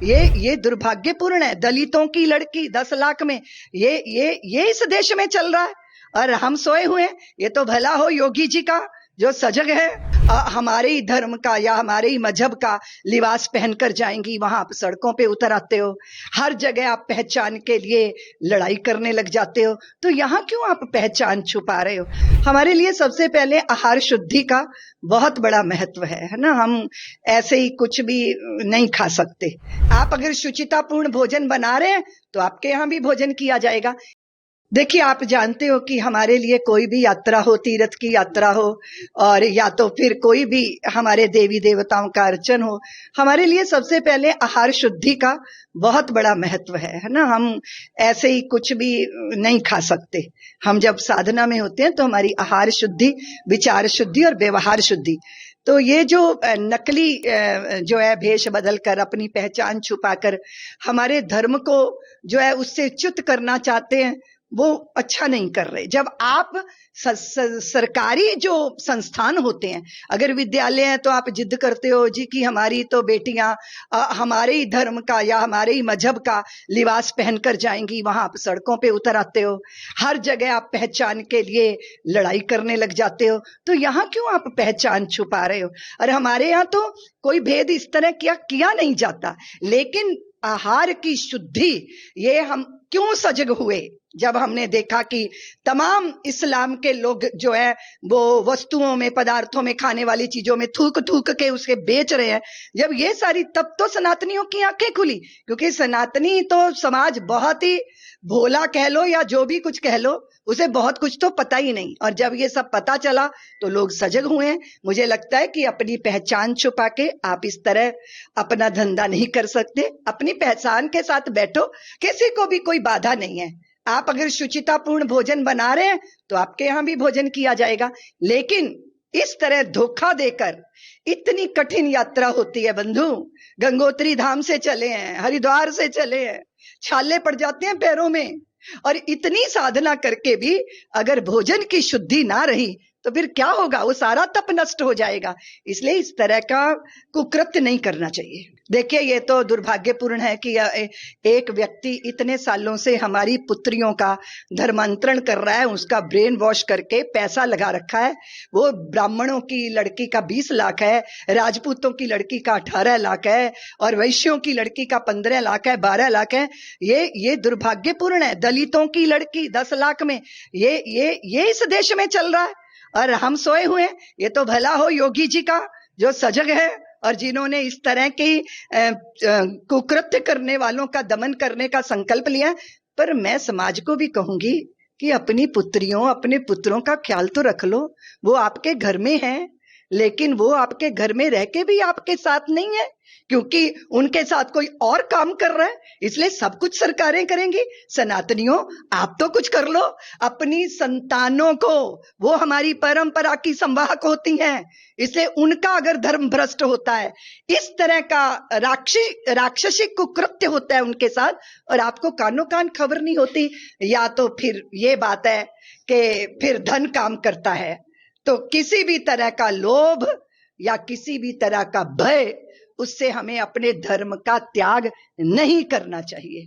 ये दुर्भाग्यपूर्ण है। दलितों की लड़की 10 लाख में ये इस देश में चल रहा है और हम सोए हुए हैं। ये तो भला हो योगी जी का जो सजग है। हमारे ही धर्म का या हमारे ही मजहब का लिबास पहनकर जाएंगी, वहां आप सड़कों पे उतर आते हो, हर जगह आप पहचान के लिए लड़ाई करने लग जाते हो। तो यहाँ क्यों आप पहचान छुपा रहे हो? हमारे लिए सबसे पहले आहार शुद्धि का बहुत बड़ा महत्व है ना। हम ऐसे ही कुछ भी नहीं खा सकते। आप अगर शुचितापूर्ण भोजन बना रहे हैं तो आपके यहाँ भी भोजन किया जाएगा। देखिए, आप जानते हो कि हमारे लिए कोई भी यात्रा हो, तीर्थ की यात्रा हो और या तो फिर कोई भी हमारे देवी देवताओं का अर्चन हो, हमारे लिए सबसे पहले आहार शुद्धि का बहुत बड़ा महत्व है ना। हम ऐसे ही कुछ भी नहीं खा सकते। हम जब साधना में होते हैं तो हमारी आहार शुद्धि, विचार शुद्धि और व्यवहार शुद्धि। तो ये जो नकली जो है भेष बदलकर अपनी पहचान छुपाकर हमारे धर्म को जो है उससे च्युत करना चाहते हैं, वो अच्छा नहीं कर रहे। जब आप सरकारी जो संस्थान होते हैं, अगर विद्यालय है तो आप जिद करते हो जी कि हमारी तो बेटियां हमारे ही धर्म का या हमारे ही मजहब का लिबास पहनकर जाएंगी, वहां आप सड़कों पे उतर आते हो, हर जगह आप पहचान के लिए लड़ाई करने लग जाते हो। तो यहाँ क्यों आप पहचान छुपा रहे हो? और हमारे यहाँ तो कोई भेद इस तरह किया नहीं जाता। लेकिन आहार की शुद्धि, ये हम क्यों सजग हुए जब हमने देखा कि तमाम इस्लाम के लोग जो है वो वस्तुओं में, पदार्थों में, खाने वाली चीजों में थूक थूक के उसके बेच रहे हैं। जब ये सारी, तब तो सनातनियों की आंखें खुली, क्योंकि सनातनी तो समाज बहुत ही भोला कह लो या जो भी कुछ कह लो, उसे बहुत कुछ तो पता ही नहीं। और जब ये सब पता चला तो लोग सजग हुए हैं। मुझे लगता है कि अपनी पहचान छुपा के आप इस तरह अपना धंधा नहीं कर सकते। अपनी पहचान के साथ बैठो, किसी को भी कोई बाधा नहीं है। आप अगर शुचितापूर्ण भोजन बना रहे हैं तो आपके यहाँ भी भोजन किया जाएगा। लेकिन इस तरह धोखा देकर, इतनी कठिन यात्रा होती है बंधु, गंगोत्री धाम से चले हैं, हरिद्वार से चले हैं, छाले पड़ जाते हैं पैरों में, और इतनी साधना करके भी अगर भोजन की शुद्धि ना रही तो फिर क्या होगा? वो सारा तप नष्ट हो जाएगा। इसलिए इस तरह का कुकृत्य नहीं करना चाहिए। देखिए, ये तो दुर्भाग्यपूर्ण है कि एक व्यक्ति इतने सालों से हमारी पुत्रियों का धर्मांतरण कर रहा है, उसका ब्रेन वॉश करके पैसा लगा रखा है। वो ब्राह्मणों की लड़की का 20 लाख है, राजपूतों की लड़की का 18 लाख है और वैश्यों की लड़की का 15 लाख है, 12 लाख है। ये दुर्भाग्यपूर्ण है। दलितों की लड़की 10 लाख में ये इस देश में चल रहा है और हम सोए हुए हैं। ये तो भला हो योगी जी का जो सजग है और जिन्होंने इस तरह की कुकृत्य करने वालों का दमन करने का संकल्प लिया। पर मैं समाज को भी कहूंगी कि अपनी पुत्रियों, अपने पुत्रों का ख्याल तो रख लो। वो आपके घर में हैं, लेकिन वो आपके घर में रह के भी आपके साथ नहीं है, क्योंकि उनके साथ कोई और काम कर रहा है। इसलिए सब कुछ सरकारें करेंगी। सनातनियों, आप तो कुछ कर लो अपनी संतानों को। वो हमारी परंपरा की संवाहक होती हैं। इसलिए उनका अगर धर्म भ्रष्ट होता है, इस तरह का राक्षसी कुकृत्य होता है उनके साथ, और आपको कानों कान खबर नहीं होती, या तो फिर ये बात है कि फिर धन काम करता है। तो किसी भी तरह का लोभ या किसी भी तरह का भय, उससे हमें अपने धर्म का त्याग नहीं करना चाहिए।